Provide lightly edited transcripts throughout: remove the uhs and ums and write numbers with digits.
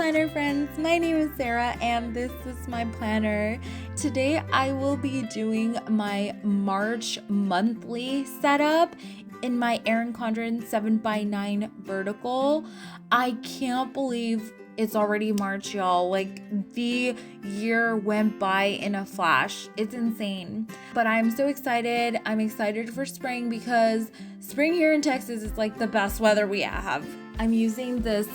planner friends, my name is Sarah and this is my planner. Today I will be doing my March monthly setup in my Erin Condren 7x9 vertical. I can't believe it's already March, y'all. Like, the year went by in a flash. It's insane. But I'm so excited. I'm excited for spring because spring here in Texas is like the best weather we have. I'm using this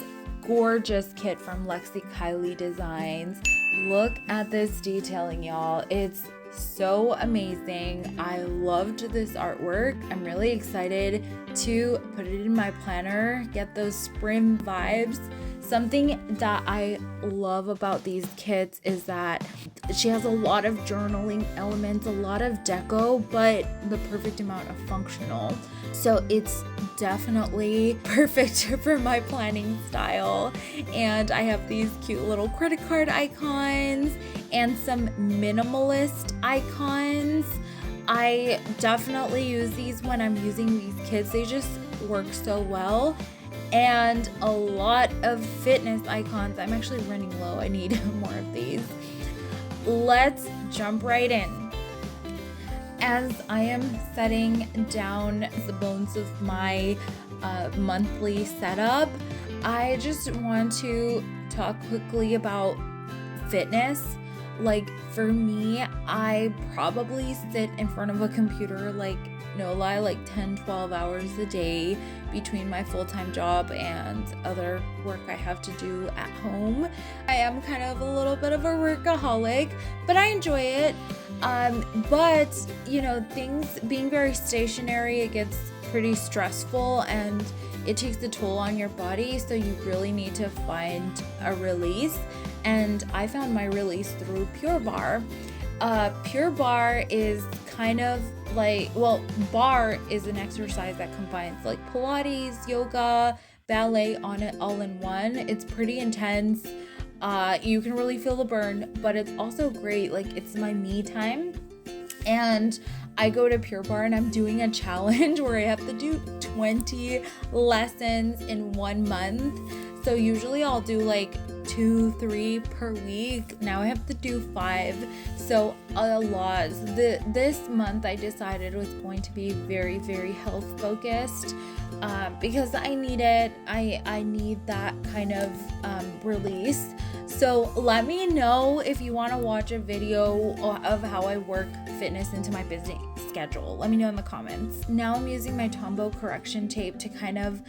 gorgeous kit from LexieKyleeDesigns. Look at this detailing, y'all. It's so amazing. I loved this artwork. I'm really excited to put it in my planner, get those spring vibes. Something that I love about these kits is that she has a lot of journaling elements, a lot of deco, but the perfect amount of functional. So it's definitely perfect for my planning style. And I have these cute little credit card icons and some minimalist icons. I definitely use these when I'm using these kits. They just work so well. And a lot of fitness icons. I'm actually running low. I need more of these. Let's jump right in. As I am setting down the bones of my monthly setup, I just want to talk quickly about fitness. Like, for me, I probably sit in front of a computer, like, no lie, like 10-12 hours a day between my full-time job and other work I have to do at home. I am kind of a little bit of a workaholic, but I enjoy it. But you know, things being very stationary, it gets pretty stressful and it takes a toll on your body, so you really need to find a release. And I found my release through Pure Barre. Pure Barre is kind of like, well, barre is an exercise that combines like Pilates, yoga, ballet on it all in one. It's pretty intense. You can really feel the burn, but it's also great. Like, it's my me time. And I go to Pure Barre and I'm doing a challenge where I have to do 20 lessons in 1 month. So usually I'll do like 2-3 per week. Now I have to do 5, so a lot. This month I decided it was going to be very, very health focused because I need it. I need that kind of release. So let me know if you want to watch a video of how I work fitness into my busy schedule. Let me know in the comments. Now I'm using my Tombow correction tape to kind of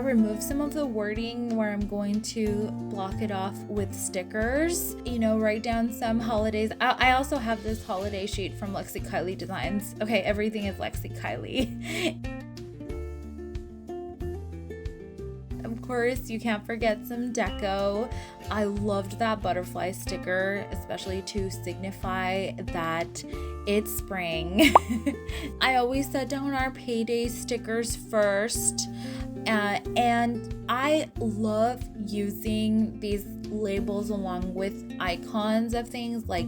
remove some of the wording where I'm going to block it off with stickers. You know, write down some holidays. I also have this holiday sheet from LexieKyleeDesigns. Okay, everything is LexieKylee. Of course, you can't forget some deco. I loved that butterfly sticker, especially to signify that it's spring. I always set down our payday stickers first. And I love using these labels along with icons of things like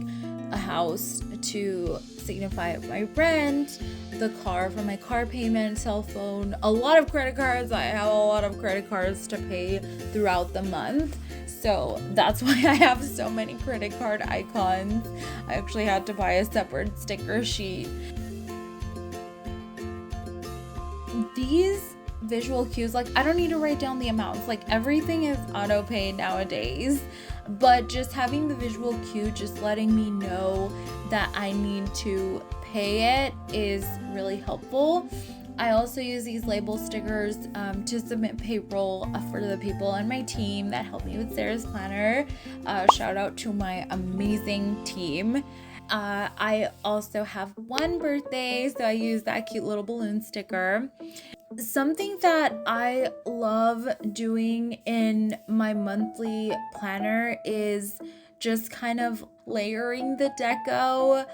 a house to signify my rent, the car for my car payment, cell phone, a lot of credit cards. I have a lot of credit cards to pay throughout the month. So that's why I have so many credit card icons. I actually had to buy a separate sticker sheet. These visual cues, like, I don't need to write down the amounts. Like, everything is auto pay nowadays, but just having the visual cue, just letting me know that I need to pay it is really helpful. I also use these label stickers to submit payroll for the people on my team that help me with Sarah's planner. Shout out to my amazing team. I also have one birthday, so I use that cute little balloon sticker. Something that I love doing in my monthly planner is just kind of layering the deco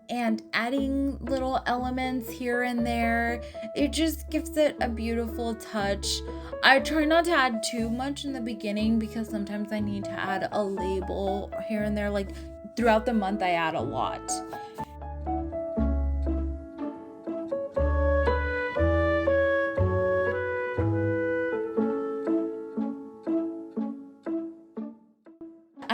and adding little elements here and there. It just gives it a beautiful touch. I try not to add too much in the beginning because sometimes I need to add a label here and there. Like, throughout the month I add a lot.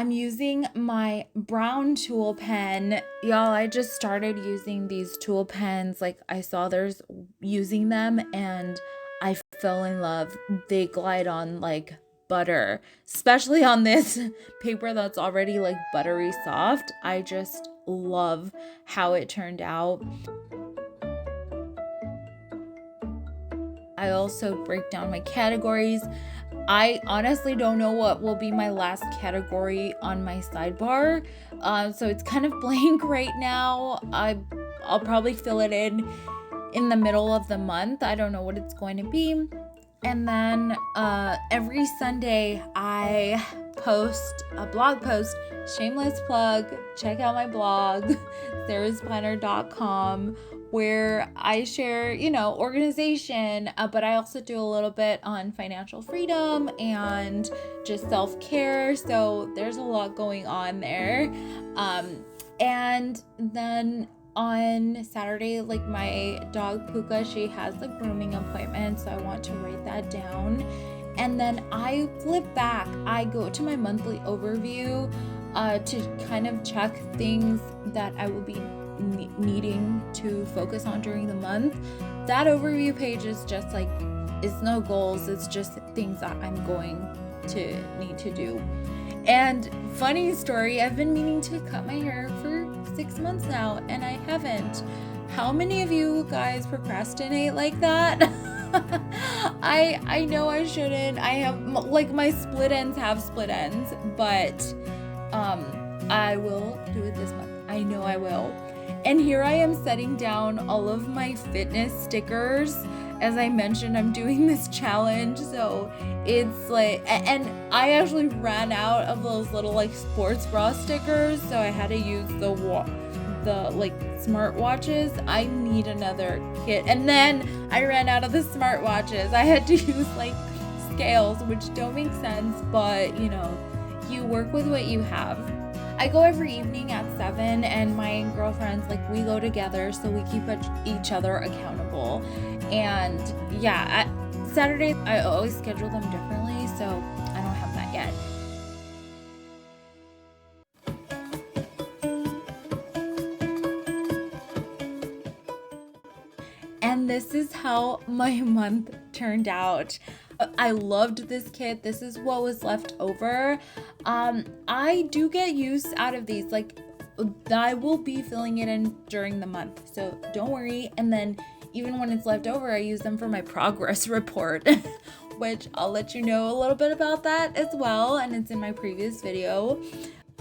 I'm using my brown tool pen. Y'all, I just started using these tool pens. Like, I saw others using them and I fell in love. They glide on like butter, especially on this paper that's already like buttery soft. I just love how it turned out. I also break down my categories. I honestly don't know what will be my last category on my sidebar. So it's kind of blank right now. I'll probably fill it in the middle of the month. I don't know what it's going to be. And then every Sunday I post a blog post. Shameless plug. Check out my blog, sarahsplanner.com, where I share, organization, but I also do a little bit on financial freedom and just self-care. So there's a lot going on there. And then on Saturday, like my dog Puka, she has the grooming appointment, so I want to write that down. And then I flip back. I go to my monthly overview to kind of check things that I will be needing to focus on during the month. That overview page is just like, it's no goals, it's just things that I'm going to need to do. And funny story, I've been meaning to cut my hair for 6 months now and I haven't. How many of you guys procrastinate like that? I know I shouldn't. I have, like, my split ends have split ends, but I will do it this month. I know I will. And here I am setting down all of my fitness stickers. As I mentioned, I'm doing this challenge, so it's like, and I actually ran out of those little like sports bra stickers, so I had to use the like smartwatches. I need another kit. And then I ran out of the smartwatches. I had to use like scales, which don't make sense, but you work with what you have. I go every evening at 7, and my girlfriends, like, we go together, so we keep each other accountable. And yeah, Saturday, I always schedule them differently, so I don't have that yet. And this is how my month turned out. I loved this kit. This is what was left over. I do get use out of these. Like, I will be filling it in during the month, so don't worry. And then even when it's left over, I use them for my progress report, which I'll let you know a little bit about that as well. And it's in my previous video.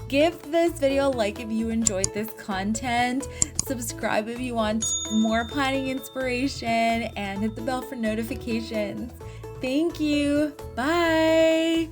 Give this video a like if you enjoyed this content. Subscribe if you want more planning inspiration, and hit the bell for notifications. Thank you. Bye.